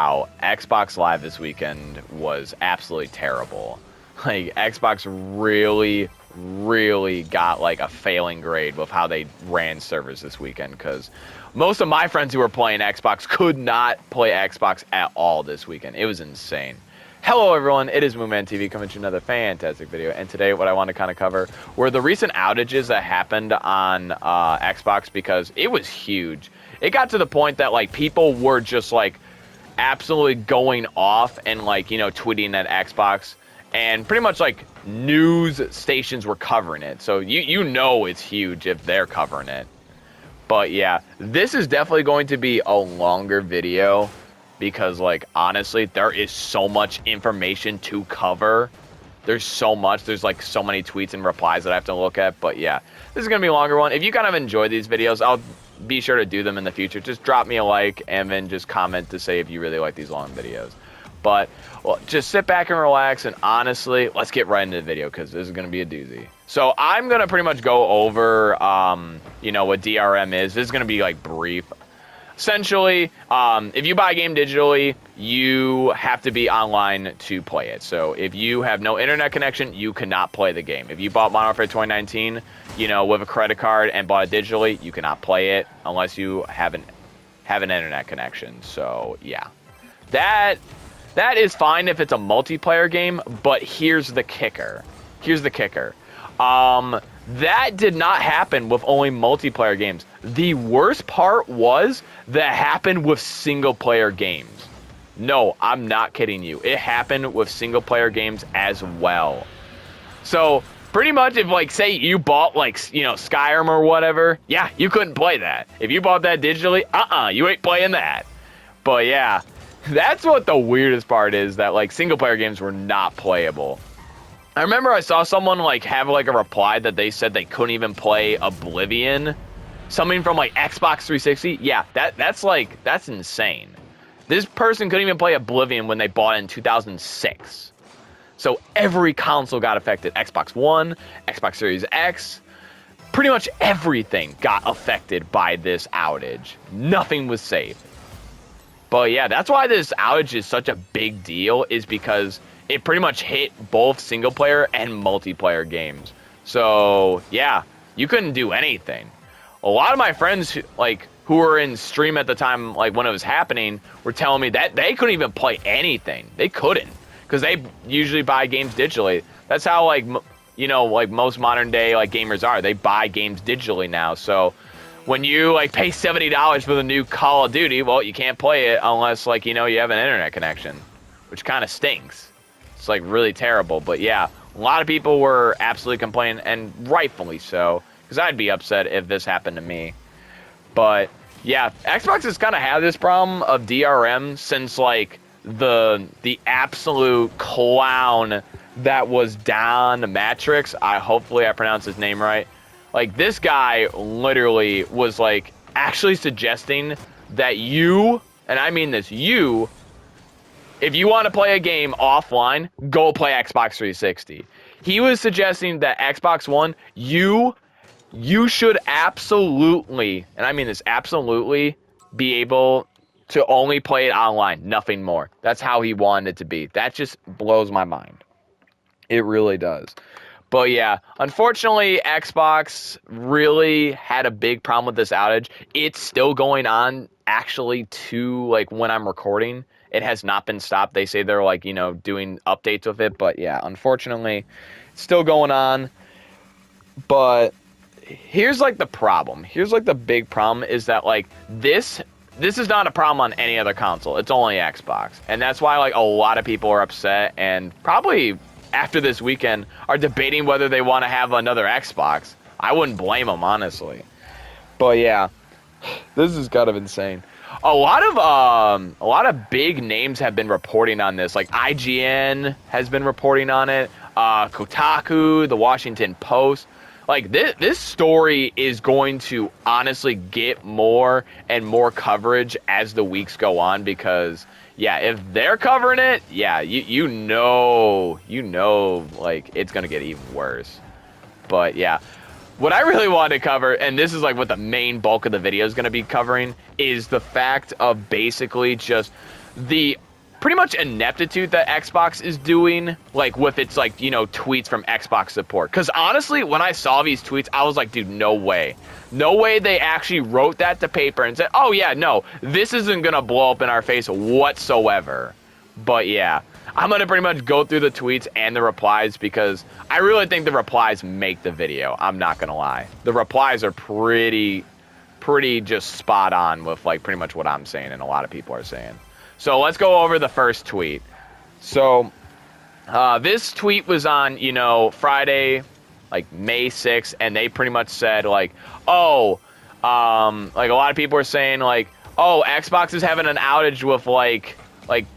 wow, Xbox Live this weekend was absolutely terrible. Like, Xbox really got, like, a failing grade with how they ran servers this weekend, because most of my friends who were playing Xbox could not play Xbox at all this weekend. It was insane. Hello everyone, it is Moonman TV coming to another fantastic video, and today what I want to kind of cover were the recent outages that happened on Xbox, because it was huge. It got to the point that, like, people were just, like, absolutely going off and, like, you know, tweeting at Xbox, and pretty much, like, news stations were covering it, so you know it's huge if they're covering it. But yeah, this is definitely going to be a longer video, because, like, honestly, there is so much information to cover. There's so much. There's, like, so many tweets and replies that I have to look at. But yeah, this is going to be a longer one. If you kind of enjoy these videos, I'll be sure to do them in the future. Just drop me a like and then just comment to say if you really like these long videos. But, well, just sit back and relax, and honestly, let's get right into the video, because this is going to be a doozy. So I'm going to pretty much go over, you know, what DRM is. This is going to be, like, brief. Essentially, if you buy a game digitally, you have to be online to play it. So if you have no internet connection, you cannot play the game. If you bought Modern Warfare 2019, you know, with a credit card and bought it digitally, you cannot play it unless you have an internet connection. So yeah, that is fine if it's a multiplayer game, but here's the kicker. That did not happen with only multiplayer games. The worst part was that happened with single-player games. No, I'm not kidding you. It happened with single-player games as well. So, pretty much if, like, say you bought, like, you know, Skyrim or whatever, yeah, you couldn't play that. If you bought that digitally, you ain't playing that. But yeah, that's what the weirdest part is, that, like, single-player games were not playable. I remember I saw someone, like, have, like, a reply that they said they couldn't even play Oblivion. Something from, like, Xbox 360. Yeah, that's insane. This person couldn't even play Oblivion when they bought it in 2006. So every console got affected. Xbox One, Xbox Series X. Pretty much everything got affected by this outage. Nothing was safe. But yeah, that's why this outage is such a big deal, is because it pretty much hit both single player and multiplayer games. So yeah, you couldn't do anything. A lot of my friends, who were in stream at the time, like, when it was happening, were telling me that they couldn't even play anything. They couldn't, because they usually buy games digitally. That's how, like, you know, like, most modern day, like, gamers are. They buy games digitally now. So when you, like, pay $70 for the new Call of Duty, well, you can't play it unless, like, you know, you have an internet connection, which kind of stinks. It's, like, really terrible. But yeah, a lot of people were absolutely complaining, and rightfully so, because I'd be upset if this happened to me. But yeah, Xbox has kind of had this problem of DRM since, like, the absolute clown that was Don Matrix. Hopefully I pronounced his name right. Like, this guy literally was, like, actually suggesting that you, and I mean this, you, if you want to play a game offline, go play Xbox 360. He was suggesting that Xbox One, you should absolutely, and I mean this, absolutely, be able to only play it online, nothing more. That's how he wanted it to be. That just blows my mind. It really does. But yeah, unfortunately, Xbox really had a big problem with this outage. It's still going on, actually, to, like, when I'm recording. It has not been stopped. They say they're, like, you know, doing updates with it. But yeah, unfortunately, it's still going on. But here's, like, the problem. Here's, like, the big problem is that, like, this is not a problem on any other console. It's only Xbox. And that's why, like, a lot of people are upset, and probably after this weekend are debating whether they want to have another Xbox. I wouldn't blame them, honestly. But yeah, this is kind of insane. A lot of big names have been reporting on this. Like, IGN has been reporting on it. Kotaku, the Washington Post. Like, this story is going to honestly get more and more coverage as the weeks go on, because yeah, if they're covering it, yeah, you know, like, it's gonna get even worse. But yeah, what I really wanted to cover, and this is, like, what the main bulk of the video is gonna be covering, is the fact of basically just the pretty much ineptitude that Xbox is doing, like with its like, you know, tweets from Xbox support. Because honestly, when I saw these tweets, I was like, dude, no way. No way they actually wrote that to paper and said, oh yeah, no, this isn't going to blow up in our face whatsoever. But yeah, I'm going to pretty much go through the tweets and the replies because I really think the replies make the video. I'm not going to lie. The replies are pretty just spot on with like pretty much what I'm saying and a lot of people are saying. So let's go over the first tweet. So this tweet was on, you know, Friday, like May 6th, and they pretty much said like, oh, like a lot of people are saying like, oh, Xbox is having an outage with like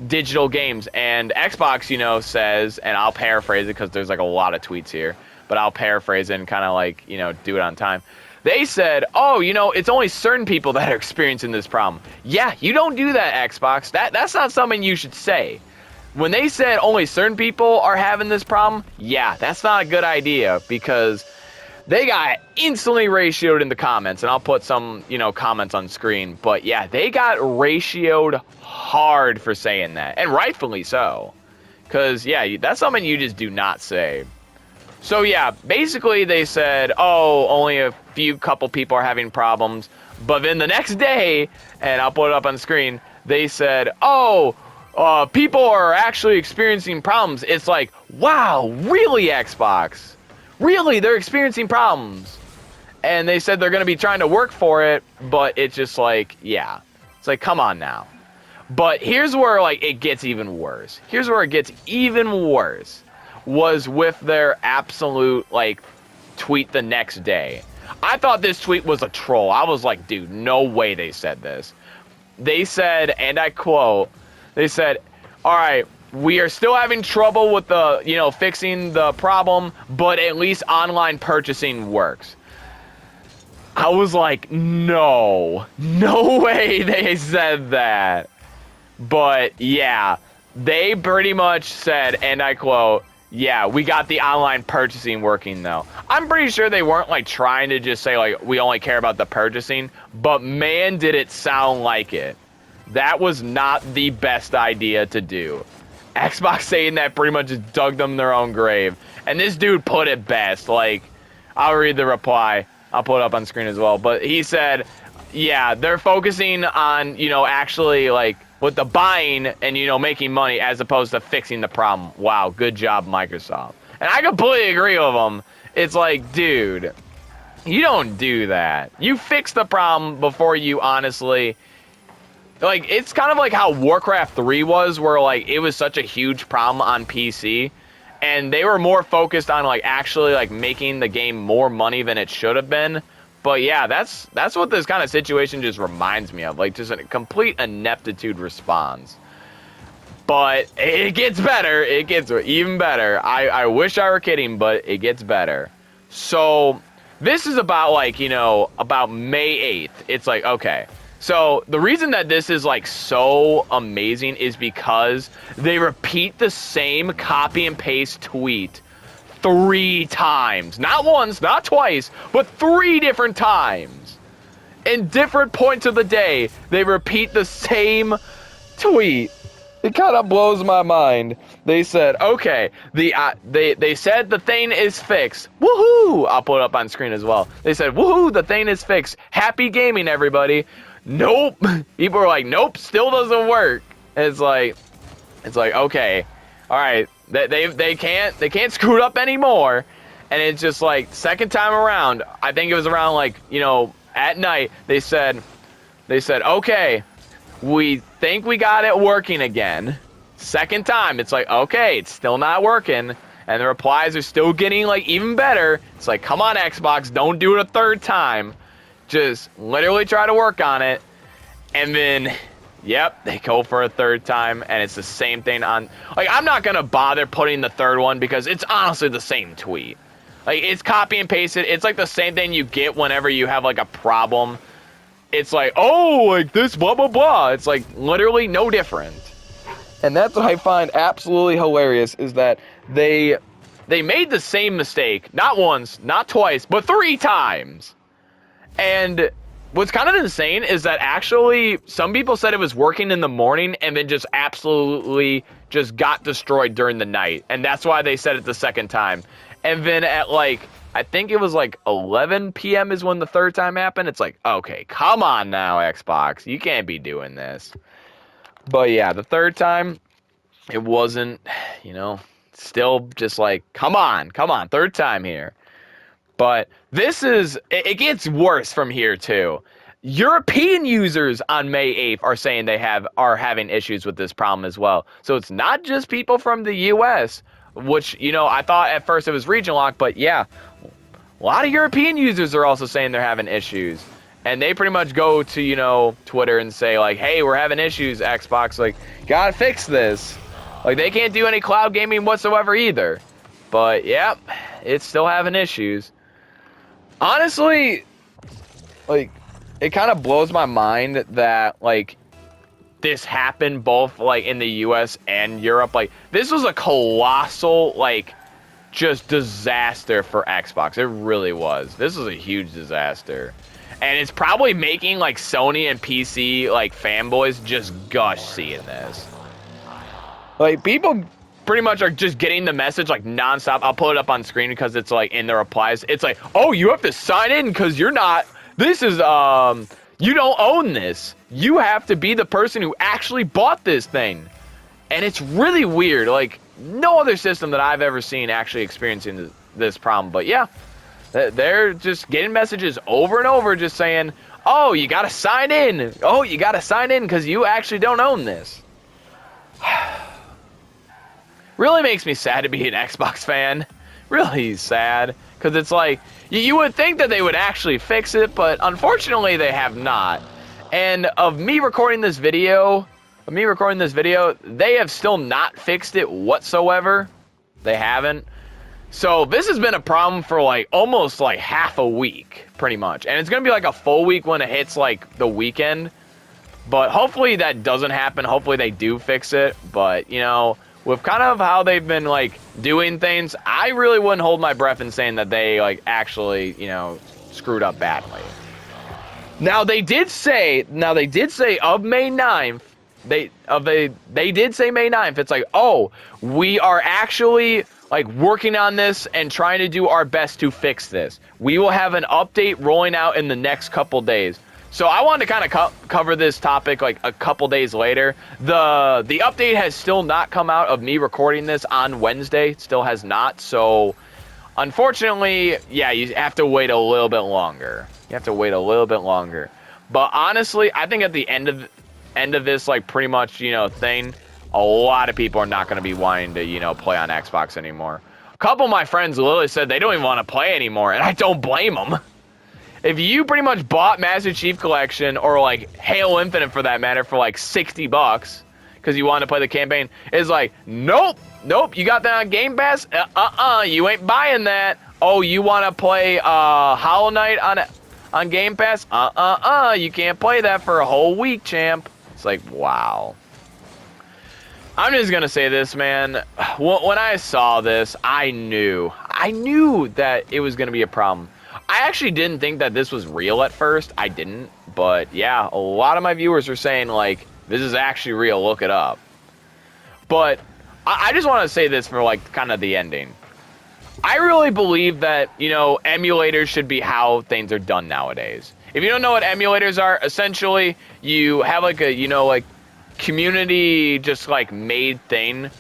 digital games, and Xbox, you know, says, and I'll paraphrase it because there's like a lot of tweets here, but I'll paraphrase it and kind of like, you know, do it on time. They said, oh, you know, it's only certain people that are experiencing this problem. Yeah, you don't do that, Xbox. That's not something you should say. When they said only certain people are having this problem, yeah, that's not a good idea because they got instantly ratioed in the comments, and I'll put some, you know, comments on screen. But yeah, they got ratioed hard for saying that, and rightfully so. Because, yeah, that's something you just do not say. So yeah, basically they said, oh, only a couple people are having problems. But then the next day, and I'll put it up on the screen, they said, oh, people are actually experiencing problems. It's like, wow, really, Xbox? Really, they're experiencing problems. And they said they're going to be trying to work for it, but it's just like, yeah. It's like, come on now. But here's where like it gets even worse. Here's where it gets even worse. Was with their absolute like tweet the next day. I thought this tweet was a troll. I was like, dude, no way they said this. They said, and I quote, they said, all right, we are still having trouble with the, you know, fixing the problem, but at least online purchasing works. I was like, no way they said that. But yeah, they pretty much said, and I quote, yeah, we got the online purchasing working, though. I'm pretty sure they weren't, like, trying to just say, like, we only care about the purchasing. But, man, did it sound like it. That was not the best idea to do. Xbox saying that pretty much just dug them in their own grave. And this dude put it best. Like, I'll read the reply. I'll put it up on screen as well. But he said, yeah, they're focusing on, you know, actually, like, with the buying and, you know, making money as opposed to fixing the problem. Wow, good job, Microsoft. And I completely agree with them. It's like, dude, you don't do that. You fix the problem before you honestly... Like, it's kind of like how Warcraft 3 was, where, like, it was such a huge problem on PC. And they were more focused on, like, actually, like, making the game more money than it should have been. But yeah, that's what this kind of situation just reminds me of. Like, just a complete ineptitude response. But it gets better. It gets even better. I wish I were kidding, but it gets better. So, this is about, like, you know, about May 8th. It's like, okay. So, the reason that this is, like, so amazing is because they repeat the same copy and paste tweet 3 times. Not once, not twice, but 3 different times. In different points of the day, they repeat the same tweet. It kind of blows my mind. They said, okay, they said the thing is fixed. Woohoo! I'll put it up on screen as well. They said, woohoo, the thing is fixed. Happy gaming, everybody. Nope. People are like, nope, still doesn't work. It's like, okay, all right. They can't screw it up anymore. And it's just like, second time around, I think it was around, like, you know, at night, they said, okay, we think we got it working again. Second time, it's like, okay, it's still not working. And the replies are still getting, like, even better. It's like, come on, Xbox, don't do it a third time. Just literally try to work on it. And then... Yep, they go for a third time, and it's the same thing on... Like, I'm not going to bother putting the third one because it's honestly the same tweet. Like, it's copy and pasted. It's like the same thing you get whenever you have, like, a problem. It's like, oh, like this, blah, blah, blah. It's, like, literally no different. And that's what I find absolutely hilarious, is that they made the same mistake. Not once, not twice, but 3 times. And... what's kind of insane is that actually some people said it was working in the morning and then just absolutely just got destroyed during the night. And that's why they said it the second time. And then at like, I think it was like 11 p.m. is when the third time happened. It's like, okay, come on now, Xbox. You can't be doing this. But yeah, the third time, it wasn't, still just like, come on, third time here. But it gets worse from here too. European users on May 8th are saying are having issues with this problem as well. So it's not just people from the US, which, I thought at first it was region lock, but yeah, a lot of European users are also saying they're having issues. And they pretty much go to, Twitter and say like, hey, we're having issues, Xbox, like, gotta fix this. Like, they can't do any cloud gaming whatsoever either. But yeah, it's still having issues. Honestly, like, it kind of blows my mind that, like, this happened both, like, in the US and Europe. Like, this was a colossal, like, just disaster for Xbox. It really was. This was a huge disaster. And it's probably making, like, Sony and PC, like, fanboys just gush seeing this. Like, people pretty much are just getting the message, like, nonstop. I'll pull it up on screen because it's, like, in the replies. It's like, oh, you have to sign in because you're not... This is, you don't own this. You have to be the person who actually bought this thing. And it's really weird. Like, no other system that I've ever seen actually experiencing this problem. But yeah, they're just getting messages over and over just saying, oh, you got to sign in. Oh, you got to sign in because you actually don't own this. Really makes me sad to be an Xbox fan. Really sad. Because it's like, you would think that they would actually fix it, but unfortunately they have not. And of me recording this video, they have still not fixed it whatsoever. They haven't. So this has been a problem for like almost like half a week, pretty much. And it's going to be like a full week when it hits like the weekend. But hopefully that doesn't happen. Hopefully they do fix it. But, with kind of how they've been like doing things, I really wouldn't hold my breath in saying that they like actually, screwed up badly. Now they did say of May 9th, they did say May 9th. It's like, oh, we are actually like working on this and trying to do our best to fix this. We will have an update rolling out in the next couple days. So I wanted to kind of cover this topic like a couple days later. The update has still not come out of me recording this on Wednesday. It still has not. So unfortunately, yeah, you have to wait a little bit longer. But honestly, I think at the end of this, like pretty much, thing, a lot of people are not going to be wanting to, play on Xbox anymore. A couple of my friends literally said they don't even want to play anymore, and I don't blame them. If you pretty much bought Master Chief Collection or like Halo Infinite for that matter for like $60 because you wanted to play the campaign, it's like, nope, you got that on Game Pass? You ain't buying that. Oh, you want to play Hollow Knight on Game Pass? You can't play that for a whole week, champ. It's like, wow. I'm just going to say this, man. When I saw this, I knew that it was going to be a problem. I actually didn't think that this was real at first. I didn't. But yeah, a lot of my viewers are saying, like, this is actually real. Look it up. But I just want to say this for, like, kind of the ending. I really believe that, emulators should be how things are done nowadays. If you don't know what emulators are, essentially, you have, like, a, community just, like, made thing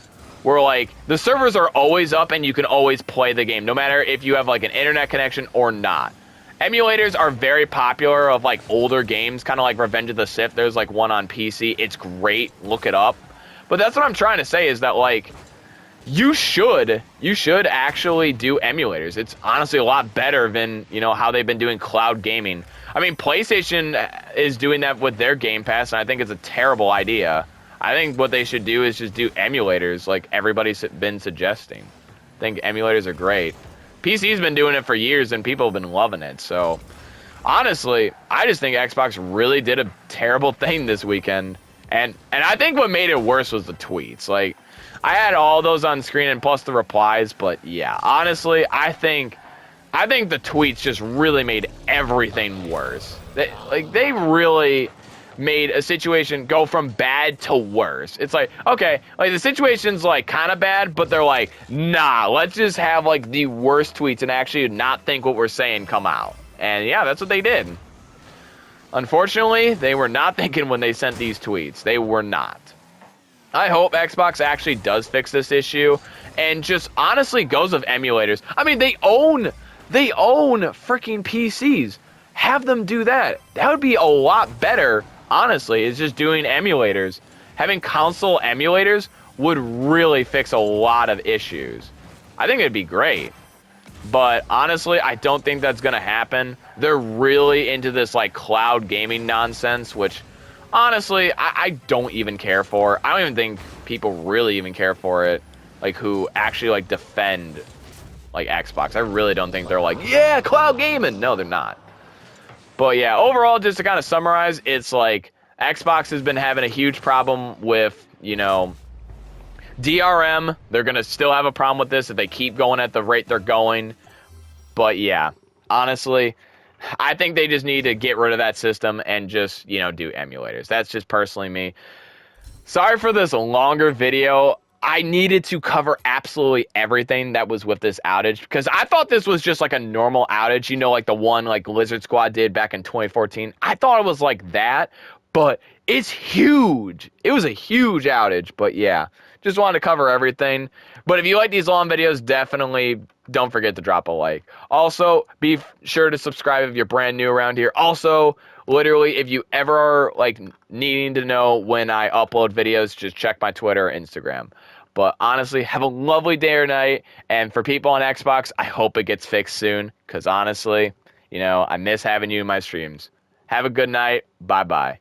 where, like, the servers are always up and you can always play the game, no matter if you have, like, an internet connection or not. Emulators are very popular of, like, older games, kind of like Revenge of the Sith. There's, like, one on PC. It's great. Look it up. But that's what I'm trying to say is that, like, you should actually do emulators. It's honestly a lot better than, how they've been doing cloud gaming. I mean, PlayStation is doing that with their Game Pass, and I think it's a terrible idea. I think what they should do is just do emulators like everybody's been suggesting. I think emulators are great. PC's been doing it for years and people have been loving it. So, honestly, I just think Xbox really did a terrible thing this weekend. And I think what made it worse was the tweets. Like, I had all those on screen and plus the replies, but yeah, honestly, I think the tweets just really made everything worse. They really made a situation go from bad to worse. It's like, okay, like the situation's like kind of bad, but they're like, nah, let's just have like the worst tweets and actually not think what we're saying come out. And yeah, that's what they did. Unfortunately, they were not thinking when they sent these tweets. They were not. I hope Xbox actually does fix this issue and just honestly goes with emulators. I mean, they own freaking PCs. Have them do that. That would be a lot better, honestly, is just doing emulators. Having console emulators would really fix a lot of issues. I think it'd be great. But honestly, I don't think that's going to happen. They're really into this like cloud gaming nonsense, which honestly, I don't even care for. I don't even think people really even care for it, like who actually like defend like Xbox. I really don't think they're like, yeah, cloud gaming. No, they're not. But yeah, overall, just to kind of summarize, it's like Xbox has been having a huge problem with, you know, DRM. They're going to still have a problem with this if they keep going at the rate they're going. But yeah, honestly, I think they just need to get rid of that system and just, you know, do emulators. That's just personally me. Sorry for this longer video. I needed to cover absolutely everything that was with this outage because I thought this was just like a normal outage, you know, like the one like Lizard Squad did back in 2014. I thought it was like that, but it's huge. It was a huge outage, but yeah, just wanted to cover everything. But if you like these long videos, definitely don't forget to drop a like. Also, be sure to subscribe if you're brand new around here. Also, literally, if you ever are like needing to know when I upload videos, just check my Twitter or Instagram. But honestly, have a lovely day or night. And for people on Xbox, I hope it gets fixed soon. Because honestly, you know, I miss having you in my streams. Have a good night. Bye-bye.